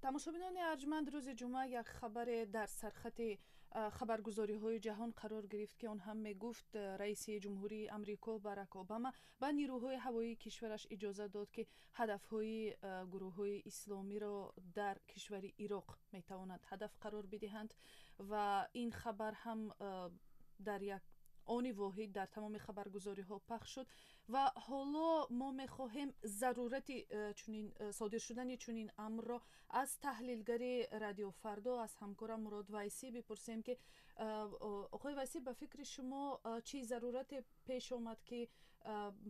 тамошобинон арҷманд рӯзи ҷумъа як хабаре дар сархати хабаргузориҳои ҷаҳон қарор гирифт ки он ҳам мегуфт раиси ҷумҳурии амрико Барак Обама ба нирӯҳои ҳавоии кишвараш иҷоза дод ки ҳадафҳои гурӯҳҳои исломиро дар кишвари Ироқ метавонанд ҳадаф қарор бидиҳанд ва ин хабар ҳам дар як они воҳид дар тамоми хабаргузориҳо пахш шуд ва ҳоло мо мехоҳем зарурати чунин содир шудани чунин амрро аз таҳлилгари радио Фардо, аз ҳамкорам Мурод Вайсӣ бипурсем ки оқои Вайсӣ ба фикри шумо чӣ зарурате пеш омад ки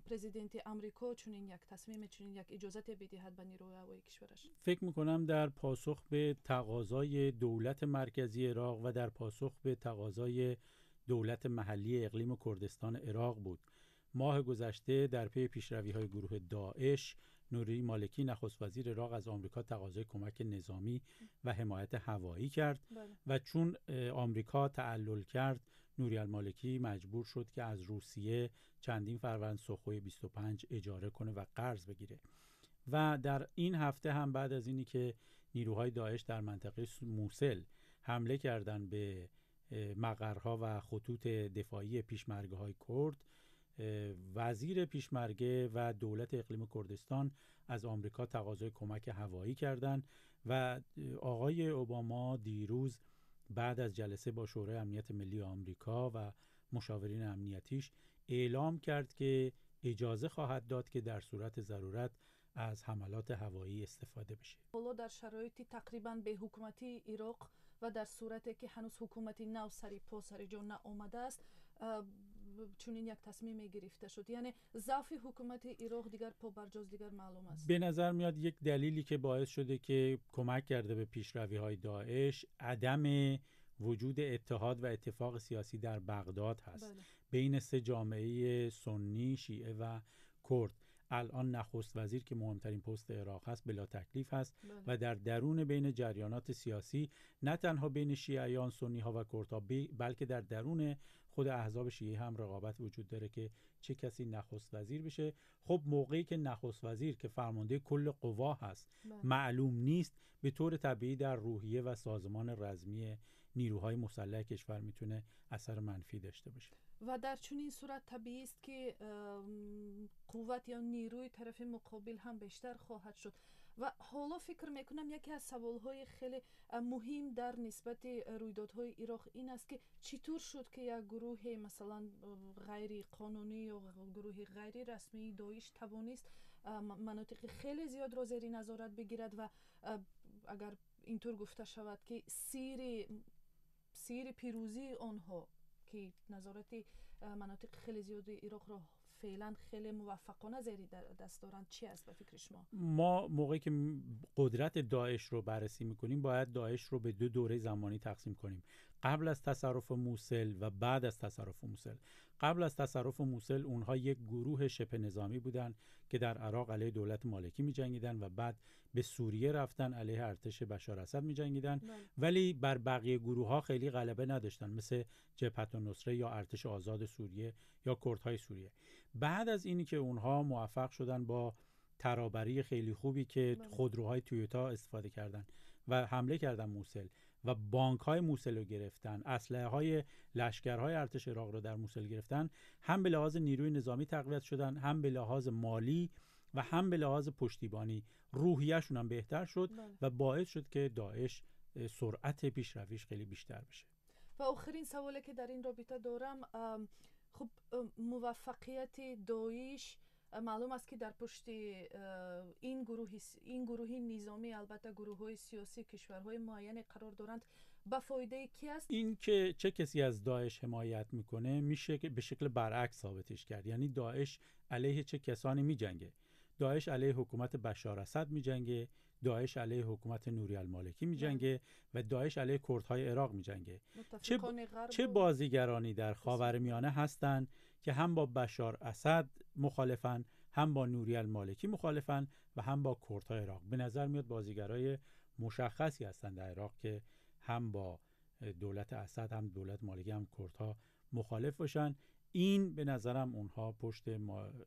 президенти амрико чунин як тасмиме, чунин як иҷозате бидиҳад ба нирӯи ҳавои кишвараш؟ فکر میکنم در پاسخ به تقاضای دولت مرکزی عراق و در پاسخ به تقاضای دولت محلی اقلیم کردستان عراق بود. ماه گذشته در پی پیشروی‌های گروه داعش، نوری مالکی نخست وزیر عراق از آمریکا تقاضای کمک نظامی و حمایت هوایی کرد و چون آمریکا تعلل کرد، نوری المالکی مجبور شد که از روسیه چندین فروند سوخوی 25 اجاره کنه و قرض بگیره. و در این هفته هم بعد از اینی که نیروهای داعش در منطقه موصل حمله کردند به مقرها و خطوط دفاعی پیشمرگه‌های کرد، وزیر پیشمرگه و دولت اقلیم کردستان از آمریکا تقاضای کمک هوایی کردند و آقای اوباما دیروز بعد از جلسه با شورای امنیت ملی آمریکا و مشاورین امنیتیش اعلام کرد که اجازه خواهد داد که در صورت ضرورت از حملات هوایی استفاده بشه. حالا در شرایط تقریبا به حکومتی عراق و در صورتی که هنوز حکومتی نو سری پا سری جا نآمده است چون این یک تصمیم گرفته شد، یعنی ضعف حکومت عراق دیگر پا برجاست، دیگر معلوم است. به نظر میاد یک دلیلی که باعث شده که کمک کرده به پیشروی‌های داعش عدم وجود اتحاد و اتفاق سیاسی در بغداد هست. بین سه جامعه سنی، شیعه و کرد. الان نخست وزیر که مهمترین پست عراق هست بلا تکلیف هست و در درون بین جریانات سیاسی نه تنها بین شیعیان، سنی ها و کردها بلکه در درون خود احزاب شیعه هم رقابت وجود داره که چه کسی نخست وزیر بشه. خب موقعی که نخست وزیر که فرمانده کل قوا هست معلوم نیست، به طور طبیعی در روحیه و سازمان رزمی نیروهای مسلح کشور میتونه اثر منفی داشته باشه و در چنین صورت طبیعی است که قوت یا نیروی طرف مقابل هم بیشتر خواهد شد. و حالا فکر میکنم یکی از سوالهای خیلی مهم در نسبت رویدادهای عراق این است که چطور شد که یک گروه مثلا غیر قانونی یا گروه غیر رسمی داعش توانست مناطق خیلی زیاد را زیر نظارت بگیرد و اگر اینطور گفته شود که سیر پیروزی آنها که نظارت مناطق خیلی زیاد عراق را فعلا خیلی موفقانه زیر دست دارند، چی است به فکر شما؟ ما موقعی که قدرت داعش رو بررسی میکنیم باید داعش رو به دو دوره زمانی تقسیم کنیم، قبل از تصرف موصل و بعد از تصرف موصل. قبل از تصرف موصل اونها یک گروه شبه نظامی بودن که در عراق علیه دولت مالکی می جنگیدن و بعد به سوریه رفتن علیه ارتش بشار اسد می جنگیدن، ولی بر بقیه گروه ها خیلی غلبه نداشتن، مثل جبهت النصره یا ارتش آزاد سوریه یا کردهای سوریه. بعد از اینی که اونها موفق شدن با ترابری خیلی خوبی که خودروهای تویوتا استفاده کردن و حمله کردن موصل و بانک‌های موصل رو گرفتن، اسلحه‌های لشکرهای ارتش عراق رو در موصل گرفتن، هم به لحاظ نیروی نظامی تقویت شدن، هم به لحاظ مالی و هم به لحاظ پشتیبانی. روحیه‌شون هم بهتر شد و باعث شد که داعش سرعت پیشرویش خیلی بیشتر بشه. و آخرین سوالی که در این رابطه دارم، خب موفقیت داعش معلوم است که در پشت این گروه نظامی البته گروه‌های سیاسی کشورهای معینی قرار دارند، به فایده کی است؟ این که چه کسی از داعش حمایت میکنه میشه که به شکل برعکس ثابتش کرد، یعنی داعش علیه چه کسانی میجنگه. داعش علیه حکومت بشار اسد میجنگه، داعش علیه حکومت نوری المالکی میجنگه و داعش علیه کردهای عراق میجنگه. چه بازیگرانی در خاورمیانه هستند که هم با بشار اسد مخالفن، هم با نوری المالکی مخالفن و هم با کردهای عراق. به نظر میاد بازیگرای مشخصی هستند در عراق که هم با دولت اسد، هم دولت مالکی، هم کردها مخالف باشن. این به نظرم اونها پشت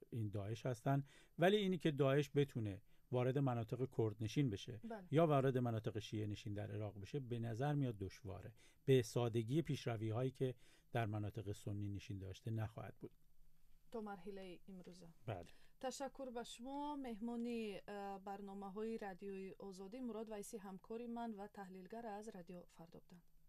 این داعش هستن. ولی اینی که داعش بتونه وارد مناطق کردنشین بشه یا وارد مناطق شیعه نشین در عراق بشه به نظر میاد دشواره. به سادگی پیشروی هایی که در مناطق سنی نشین داشته نخواهد بود. تو مرحله امروزه. بله. تشکر به شما. مهمانی برنامه های رادیوی آزادی مراد ویسی همکاری من و تحلیلگر از رادیو فردا بودند.